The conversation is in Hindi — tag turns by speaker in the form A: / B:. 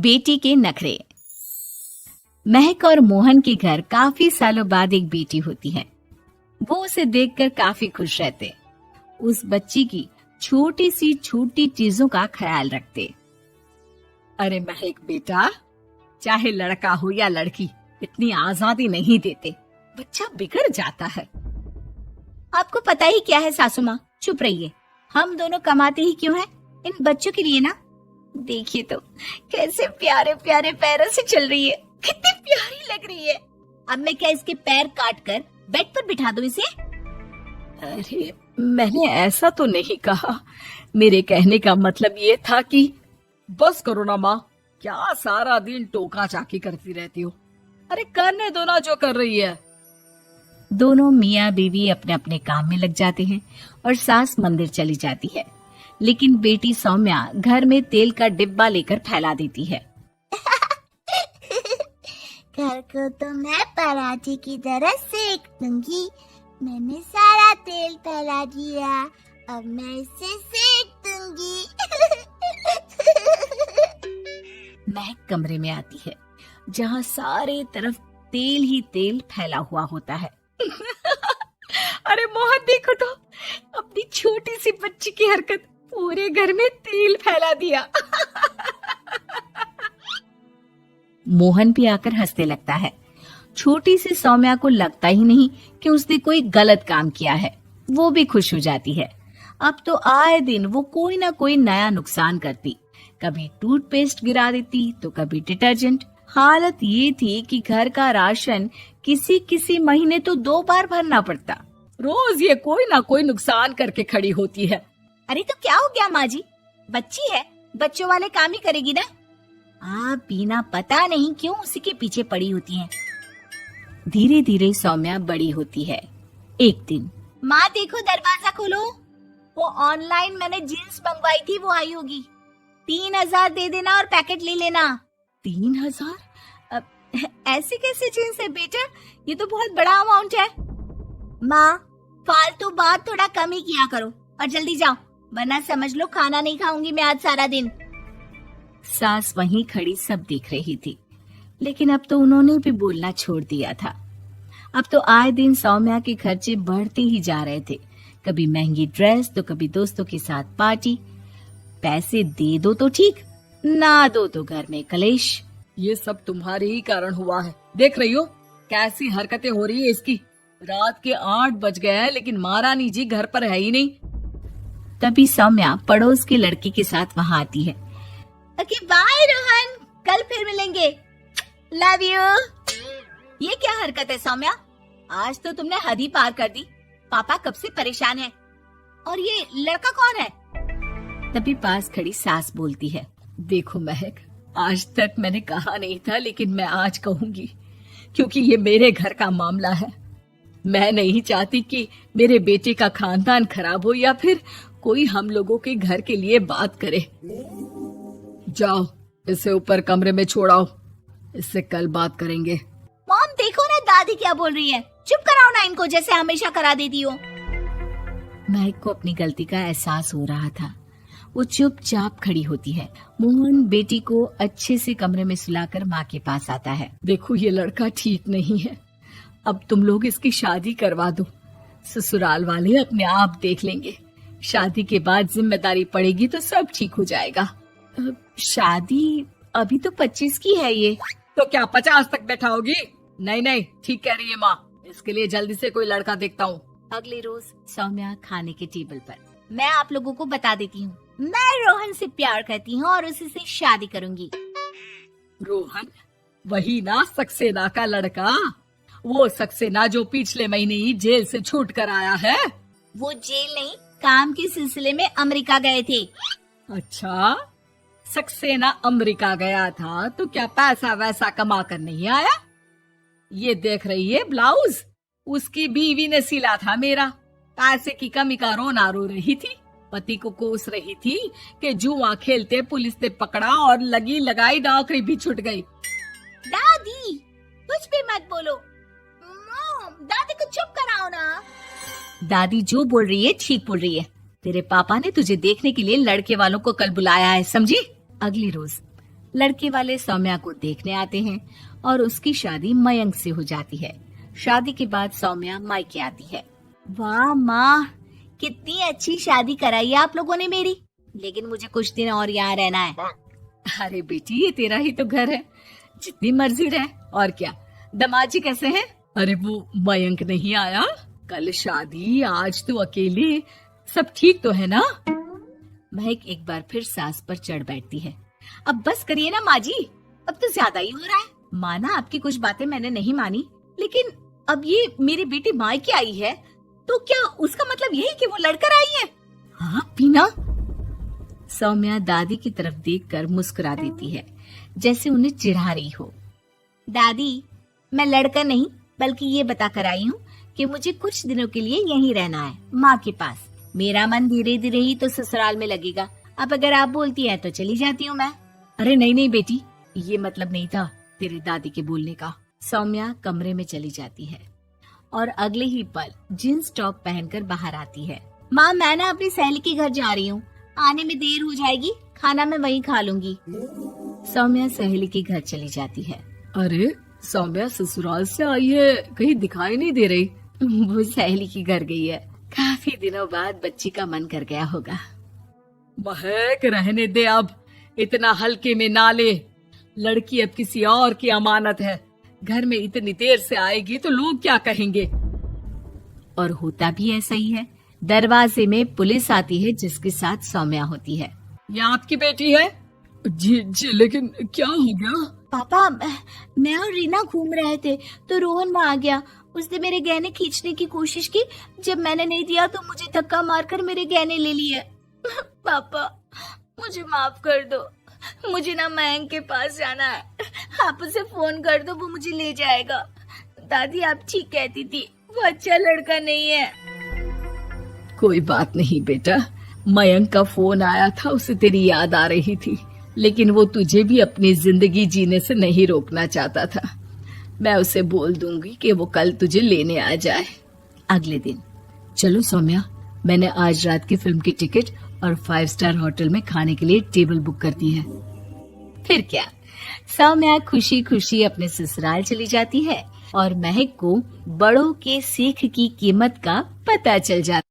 A: बेटी के नखरे। महक और मोहन के घर काफी सालों बाद एक बेटी होती है। वो उसे देखकर काफी खुश रहते, उस बच्ची की छोटी सी छोटी चीजों का ख्याल रखते। अरे महक बेटा, चाहे लड़का हो या लड़की, इतनी आजादी नहीं देते, बच्चा बिगड़ जाता है। आपको पता ही क्या है सासू माँ, चुप रहिए। हम दोनों कमाते ही क्यों हैं? इन बच्चों के लिए ना। देखिए तो कैसे प्यारे प्यारे पैरों से चल रही है, कितनी प्यारी लग रही है। अब मैं क्या इसके पैर काट कर बेड पर बिठा दूं इसे? अरे मैंने ऐसा तो नहीं कहा, मेरे कहने का मतलब ये था कि
B: बस करो ना माँ, क्या सारा दिन टोका चाकी करती रहती हो। अरे करने दो ना जो कर रही है।
A: दोनों मियाँ बीवी अपने अपने काम में लग जाते हैं और सास मंदिर चली जाती है, लेकिन बेटी सौम्या घर में तेल का डिब्बा लेकर फैला देती है।
C: घर को तो मैं पराठे की तरह सेक दूंगी। मैंने सारा तेल फैला दिया, अब मैं इसे सेक दूंगी।
A: महक कमरे में आती है जहाँ सारे तरफ तेल ही तेल फैला हुआ होता है। अरे मोहन देखो तो, अपनी छोटी सी बच्ची की हरकत, पूरे घर में तेल फैला दिया। मोहन भी आकर हंसने लगता है। छोटी सी सौम्या को लगता ही नहीं कि उसने कोई गलत काम किया है, वो भी खुश हो जाती है। अब तो आए दिन वो कोई ना कोई नया नुकसान करती, कभी टूथपेस्ट गिरा देती तो कभी डिटर्जेंट। हालत ये थी कि घर का राशन किसी किसी महीने तो 2 बार भरना पड़ता।
B: रोज ये कोई ना कोई नुकसान करके खड़ी होती है।
A: अरे तो क्या हो गया माँ जी, बच्ची है, बच्चों वाले काम ही करेगी ना। आप बिना पता नहीं क्यों उसी के पीछे पड़ी होती हैं। धीरे धीरे सौम्या बड़ी होती है। एक दिन, माँ देखो दरवाजा खोलो, वो ऑनलाइन मैंने जीन्स मंगवाई थी, वो आई होगी। 3,000 दे देना और पैकेट ले लेना। 3,000? ऐसी कैसी जीन्स है बेटा, ये तो बहुत बड़ा अमाउंट है। माँ फालतू बात थोड़ा कम ही किया करो और जल्दी जाओ, वरना समझ लो खाना नहीं खाऊंगी मैं आज सारा दिन। सास वहीं खड़ी सब देख रही थी, लेकिन अब तो उन्होंने भी बोलना छोड़ दिया था। अब तो आए दिन सौम्या के खर्चे बढ़ते ही जा रहे थे, कभी महंगी ड्रेस तो कभी दोस्तों के साथ पार्टी। पैसे दे दो तो ठीक, ना दो तो घर में कलेश।
B: ये सब तुम्हारे ही कारण हुआ है। देख रही हो कैसी हरकतें हो रही है इसकी। रात के 8 बज गए हैं, लेकिन महारानी जी घर पर है ही नहीं।
A: तभी सौम्या पड़ोस के लड़की के साथ वहाँ आती है। ओके बाय रोहन, कल फिर मिलेंगे, लव यू। ये क्या हरकत है सौम्या, आज तो तुमने हद ही पार कर दी। पापा कब से परेशान है। और ये लड़का कौन है? तभी पास खड़ी सास बोलती है,
B: देखो महक, आज तक मैंने कहा नहीं था, लेकिन मैं आज कहूंगी, क्योंकि ये मेरे घर का मामला है। मैं नहीं चाहती कि मेरे बेटे का खानदान खराब हो या फिर कोई हम लोगों के घर के लिए बात करे। जाओ इसे ऊपर कमरे में छोड़ाओ, इससे कल बात करेंगे।
A: मॉम देखो ना दादी क्या बोल रही है, चुप कराओ ना इनको, जैसे हमेशा करा देती हो। महक को अपनी गलती का एहसास हो रहा था, वो चुपचाप खड़ी होती है। मोहन बेटी को अच्छे से कमरे में सुलाकर माँ के पास आता है।
B: देखो ये लड़का ठीक नहीं है, अब तुम लोग इसकी शादी करवा दो, ससुराल वाले अपने आप देख लेंगे। शादी के बाद जिम्मेदारी पड़ेगी तो सब ठीक हो जाएगा।
A: शादी अभी तो 25 की है ये।
B: तो क्या 50 तक बैठाओगी? नहीं नहीं, ठीक कह रही है माँ, इसके लिए जल्दी से कोई लड़का देखता हूँ।
A: अगले रोज सौम्या खाने के टेबल पर, मैं आप लोगों को बता देती हूँ, मैं रोहन से प्यार करती हूँ और उसी से शादी करूंगी।
B: रोहन? वही ना सक्सेना का लड़का, वो सक्सेना जो पिछले महीने ही जेल से छूट कर आया है।
A: वो जेल नहीं, काम के सिलसिले में अमेरिका गए थे।
B: अच्छा, सक्सेना अमेरिका गया था तो क्या पैसा वैसा कमा कर नहीं आया? ये देख रही है ब्लाउज, उसकी बीवी ने सिला था मेरा। पैसे की कमी का रोना रो रही थी, पति को कोस रही थी कि जुआ खेलते पुलिस ने पकड़ा और लगी लगाई नौकरी भी छूट गई।
A: दादी कुछ भी मत बोलो, दादी को चुप कराओ ना। दादी जो बोल रही है ठीक बोल रही है, तेरे पापा ने तुझे देखने के लिए लड़के वालों को कल बुलाया है, समझी? अगले रोज लड़के वाले सौम्या को देखने आते हैं और उसकी शादी मयंक से हो जाती है। शादी के बाद सौम्या मायके आती है। वाह माँ, कितनी अच्छी शादी कराई है आप लोगों ने मेरी, लेकिन मुझे कुछ दिन और यहाँ रहना है।
B: अरे बेटी, ये तेरा ही तो घर है, जितनी मर्जी रह। और क्या, दमाजी कैसे है? अरे वो मयंक नहीं आया, कल शादी, आज तो अकेले, सब ठीक तो है ना?
A: महक एक बार फिर सास पर चढ़ बैठती है। अब बस करिए ना माँ जी, अब तो ज्यादा ही हो रहा है। माना आपकी कुछ बातें मैंने नहीं मानी, लेकिन अब ये मेरी बेटी मायके आई है तो क्या उसका मतलब यही कि वो लड़कर आई है? हाँ पीना। सौम्या दादी की तरफ देखकर मुस्कुरा देती है, जैसे उन्हें चिढ़ा रही हो। दादी, मैं लड़का नहीं बल्कि ये बता कर आई हूँ कि मुझे कुछ दिनों के लिए यहीं रहना है, माँ के पास। मेरा मन धीरे धीरे ही तो ससुराल में लगेगा। अब अगर आप बोलती हैं तो चली जाती हूँ मैं।
B: अरे नहीं नहीं बेटी, ये मतलब नहीं था तेरे दादी के बोलने का।
A: सौम्या कमरे में चली जाती है और अगले ही पल जींस टॉप पहनकर बाहर आती है। माँ, मैं ना अपनी सहेली के घर जा रही हूँ, आने में देर हो जाएगी, खाना मैं वहीं खा लूंगी। सौम्या सहेली के घर चली जाती है।
B: अरे सौम्या ससुराल से आई है, कहीं दिखाई नहीं दे रही।
A: वो सहेली के घर गई है, काफी दिनों बाद बच्ची का मन कर गया होगा।
B: महक, रहने दे अब, इतना हल्के में ना ले। लड़की अब किसी और की अमानत है, घर में इतनी देर से आएगी तो लोग क्या कहेंगे।
A: और होता भी ऐसा ही है। दरवाजे में पुलिस आती है जिसके साथ सौम्या होती है।
B: ये आपकी बेटी है? जी जी, लेकिन क्या हो गया?
C: पापा, मैं और रीना घूम रहे थे तो रोहन वहाँ आ गया। उसने मेरे गहने खींचने की कोशिश की, जब मैंने नहीं दिया तो मुझे धक्का मारकर मेरे गहने ले लिए। पापा, मुझे माफ कर दो, मुझे ना मयंक के पास जाना है। आप उसे फोन कर दो, वो मुझे ले जाएगा। दादी, आप ठीक कहती थी, वो अच्छा लड़का नहीं है।
B: कोई बात नहीं बेटा, मयंक का फोन आया था, उसे तेरी याद आ रही थी, लेकिन वो तुझे भी अपनी जिंदगी जीने से नहीं रोकना चाहता था। मैं उसे बोल दूंगी कि वो कल तुझे लेने आ जाए।
A: अगले दिन,
B: चलो सौम्या, मैंने आज रात की फिल्म की टिकट और 5 स्टार होटल में खाने के लिए टेबल बुक कर दी है।
A: फिर क्या, सौम्या खुशी खुशी अपने ससुराल चली जाती है और महक को बड़ों के सीख की कीमत का पता चल जाता है।